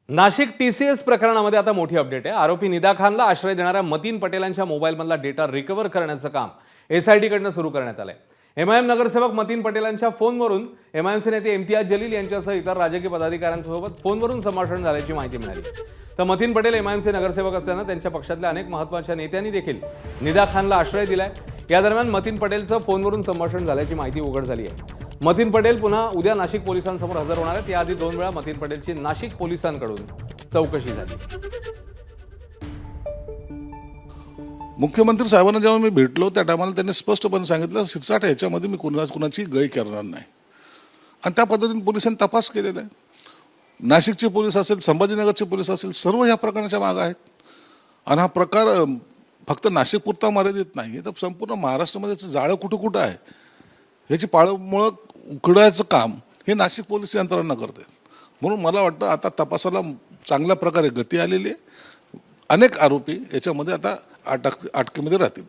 Nashik TCS प्रकरणामध्ये आता मोठी अपडेट आहे। आरोपी निदा खानला आश्रय देणाऱ्या मतीन पटेलांच्या मोबाईलमधला डेटा रिकव्हर करण्याचं काम SIT कडून सुरू करण्यात आलंय। MIM नगरसेवक मतीन पटेलांच्या फोनवरून MIMचे नेते इम्तियाज जलील यांच्यासह इतर राजकीय पदाधिकाऱ्यांसोबत फोनवरून संभाषण झाल्याची माहिती मिळाली। तर मतीन पटेल MIMचे नगरसेवक असल्यानं त्यांच्या पक्षातल्या अनेक महत्त्वाच्या नेत्यांनी देखील निदा खानला आश्रय दिलाय। या दरम्यान मतीन पटेलचं फोनवरून संभाषण झाल्याची माहिती उघड झाली आहे। मतीन पटेल पुन्हा उद्या नाशिक पोलिसांसमोर हजर होणार आहेत। याआधी 2 वेळा मतीन पटेलची नाशिक पोलिसांकडून चौकशी झाली। मुख्यमंत्री साहेबांना जेव्हा मी भेटलो त्या टायमाला त्यांनी स्पष्टपणे सांगितलं 66 ह्याच्यामध्ये मी कुणाची गय करणार नाही आणि त्या पद्धतीने पोलिसांनी तपास केलेला आहे। नाशिकचे पोलीस असेल, संभाजीनगरचे पोलीस असेल, सर्व ह्या प्रकरणाच्या मागे आहेत आणि हा प्रकार फक्त नाशिकपुरता मर्यादित नाही, तर संपूर्ण महाराष्ट्रामध्ये जाळं कुठं कुठं आहे ह्याची पाळमुळं उकडायचं काम हे नाशिक पोलीस यंत्रणा करते। म्हणून मला वाटतं आता तपासाला चांगल्या प्रकारे गती आलेली आहे। अनेक आरोपी याच्यामध्ये आता अटकेमध्ये राहतील।